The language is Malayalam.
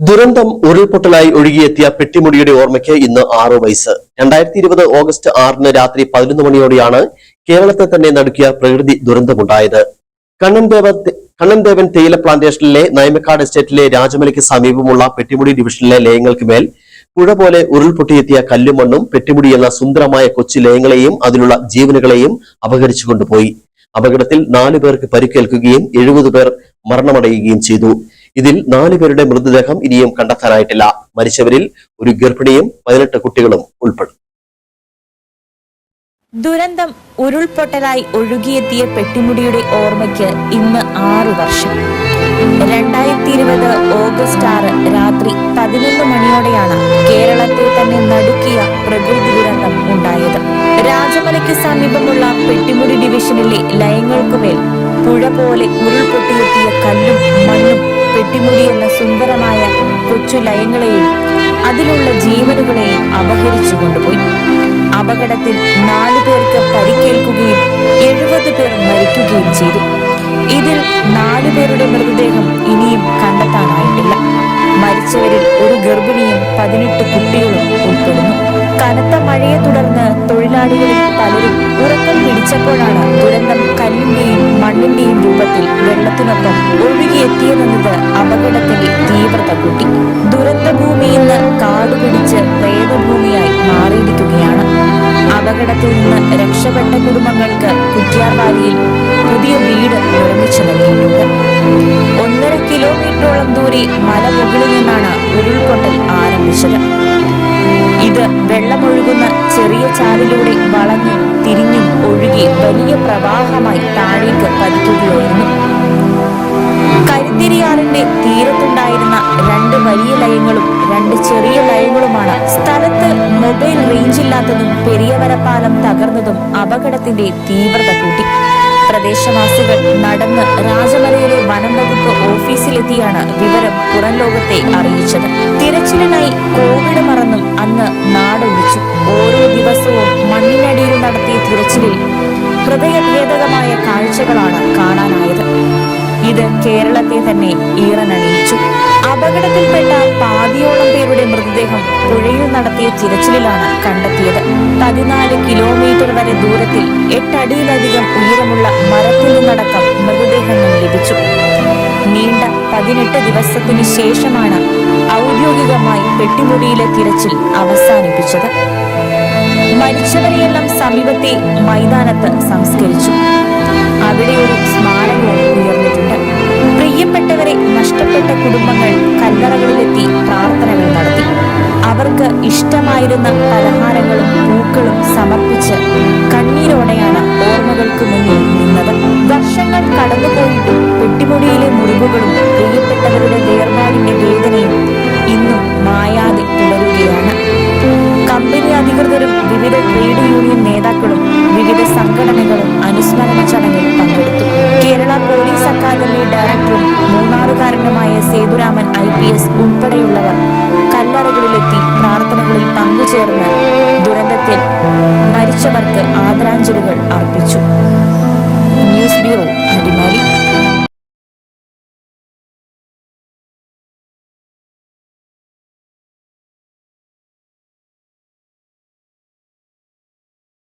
ദുരന്തം ഉരുൾപൊട്ടലായി ഒഴുകിയെത്തിയ പെട്ടിമുടിയുടെ ഓർമ്മയ്ക്ക് ഇന്ന് 6 വയസ്സ്. 2020 ഓഗസ്റ്റ് 6 രാത്രി 11 മണിയോടെയാണ് കേരളത്തെ തന്നെ നടുക്കിയ പ്രകൃതി ദുരന്തമുണ്ടായത്. കണ്ണൻദേവൻ തേയില പ്ലാന്റേഷനിലെ നയമക്കാട് എസ്റ്റേറ്റിലെ രാജമലയ്ക്ക് സമീപമുള്ള പെട്ടിമുടി ഡിവിഷനിലെ ലയങ്ങൾക്ക് മേൽ പുഴ പോലെ ഉരുൾപൊട്ടിയെത്തിയ കല്ലും മണ്ണും പെട്ടിമുടി എന്ന സുന്ദരമായ കൊച്ചു ലയങ്ങളെയും അതിലുള്ള ജീവനുകളെയും അപഹരിച്ചുകൊണ്ടുപോയി. അപകടത്തിൽ 4 പേർക്ക് പരിക്കേൽക്കുകയും 70 പേർ മരണമടയുകയും ചെയ്തു. ഇതിൽ 4 പേരുടെ മൃതദേഹം ഇനിയും കണ്ടെത്താനായിട്ടില്ല. മരിച്ചവരിൽ ഒരു ഗർഭിണിയും 18 കുട്ടികളും ഉൾപ്പെടും. ദുരന്തം ഉരുൾപൊട്ടലായി ഒഴുകിയെത്തിയ പെട്ടിമുടിയുടെ ഓർമ്മയ്ക്ക് ഇന്ന് 6 വർഷം. 2020 ഓഗസ്റ്റ് 6 രാത്രി 11 മണിയോടെയാണ് കേരളത്തെ തന്നെ നടുക്കിയ പ്രകൃതി ദുരന്തം ഉണ്ടായത്. രാജമലയ്ക്ക് സമീപമുള്ള പെട്ടിമുടി ഡിവിഷനിലെ ലയങ്ങൾക്കുമേൽ പുഴ പോലെ ഉരുൾപൊട്ടിയെത്തിയ കല്ലും മണ്ണും പെട്ടിമുടി എന്ന സുന്ദരമായ കൊച്ചു ലയങ്ങളെയും അതിലുള്ള ജീവനുകളെയും അപഹരിച്ചു കൊണ്ടുപോയി. അപകടത്തിൽ 4 പേർക്ക് പരിക്കേൽക്കുകയും 70 പേർ മരിക്കുകയും ചെയ്തു. ഇതിൽ 4 പേരുടെ മൃതദേഹം ഇനിയും കണ്ടെത്താനായിട്ടില്ല. മരിച്ചവരിൽ ഒരു ഗർഭിണിയും 18 കുട്ടികളും ഉൾപ്പെടുന്നു. കനത്ത മഴയെ തുടർന്ന് തൊഴിലാളികളിൽ പലരും ഉറക്കം പിടിച്ചപ്പോഴാണ് ദുരന്തം കല്ലിന്റെയും മണ്ണിന്റെയും രൂപത്തിൽ വെള്ളത്തിനൊപ്പം ഒഴുകിയെത്തിയതെന്നത് അപകടത്തിന്റെ തീവ്രത കൂട്ടി. ദുരന്തഭൂമിയിൽ നിന്ന് കാടുപിടിച്ച് പ്രേതഭൂമിയായി മാറിയിരിക്കുകയാണ്. അപകടത്തിൽ നിന്ന് രക്ഷപ്പെട്ട കുടുംബങ്ങൾക്ക് കുറ്റ്യാർവാലിയിൽ പുതിയ വീട് നിർമ്മിച്ചു നൽകിയിട്ടുണ്ട്. 1.5 കിലോമീറ്ററോളം ദൂരെ മലമുകളിൽ നിന്നാണ് ഉരുൾപൊട്ടൽ ആരംഭിച്ചത്. ഇത് വെള്ളമൊഴുകുന്ന ചെറിയ ചാലിലൂടെ വളഞ്ഞും തിരിഞ്ഞും ഒഴുകി വലിയ പ്രവാഹമായി താഴേക്ക് പതിക്കുകയായിരുന്നു. കരിന്തിരിയാറിന്റെ തീരത്തുണ്ടായിരുന്ന 2 വലിയ ലയങ്ങളും 2 ചെറിയ ലയങ്ങളുമാണ്. സ്ഥലത്ത് മൊബൈൽ റേഞ്ചില്ലാത്തതും പെരിയവരപ്പാലം തകർന്നതും അപകടത്തിന്റെ തീവ്രത കൂട്ടി. പ്രദേശവാസികൾ നടന്ന് രാജമലയിലെ വനം വകുപ്പ് ഓഫീസിലെത്തിയാണ് വിവരം പുറം ലോകത്തെ അറിയിച്ചത്. തിരച്ചിലിനായി കോവിഡ് മറന്നും അന്ന് നാടൊഴിച്ചു. ഓരോ ദിവസവും മണ്ണിനടിയിൽ നടത്തിയ തിരച്ചിലിൽ ഹൃദയഭേദകമായ കാഴ്ചകളാണ് കാണാനായത്. ഇത് കേരളത്തെ തന്നെ ഈറനണിയിച്ചു. അപകടത്തിൽപ്പെട്ട പാതിയോളം പേരുടെ മൃതദേഹം പുഴയിൽ നടത്തിയ തിരച്ചിലിലാണ് കണ്ടെത്തിയത്. 14 കിലോമീറ്റർ വരെ ദൂരത്തിൽ 8 അടിയിലധികം ഉയരമുള്ള മരത്തിൽ നിന്നടക്കം മൃതദേഹങ്ങൾ ലഭിച്ചു. നീണ്ട 18 ദിവസത്തിന് ശേഷമാണ് ഔദ്യോഗികമായി പെട്ടിമുടിയിലെ തിരച്ചിൽ അവസാനിപ്പിച്ചത്. മരിച്ചവരെയെല്ലാം സമീപത്തെ മൈതാനത്ത് സംസ്കരിച്ചു. അവിടെ ഒരു സ്മാരകവും ഉയർന്നിട്ടുണ്ട്. പ്രിയപ്പെട്ടവരെ നഷ്ടപ്പെട്ട കുടുംബങ്ങൾ കല്ലറകളിലെത്തി പ്രാർത്ഥനകൾ നടത്തി. അവർക്ക് ഇഷ്ടമായിരുന്ന പലഹാരങ്ങളും പൂക്കളും സമർപ്പിച്ച് കണ്ണീരോടെയാണ് ഓർമ്മകൾക്ക് മുന്നിൽ നിന്നത്. വർഷങ്ങൾ കടന്നുപോയിട്ടും പെട്ടിമുടിയിലെ മുറിവുകളും പ്രിയപ്പെട്ടവരുടെ വേർപാടിന്റെ വേദനയും ഇന്നും മായാതെ തുടരുകയാണ്. കമ്പനി അധികൃതരും വിവിധ ട്രേഡ് യൂണിയൻ നേതാക്കളും വിവിധ സംഘടനകളും അനുസ്മരണ ചടങ്ങിൽ പങ്കെടുത്തു. കേരള പോലീസ് അക്കാദമി ഡയറക്ടറും മൂന്നാറുകാരനുമായ സേതുരാമൻ IPS ഉൾപ്പെടെയുള്ളവർ കല്ലറകളിലെത്തി പ്രാർത്ഥനകളിൽ പങ്കുചേർന്ന് ദുരന്തത്തിൽ മരിച്ചവർക്ക് ആദരാഞ്ജലികൾ അർപ്പിച്ചു.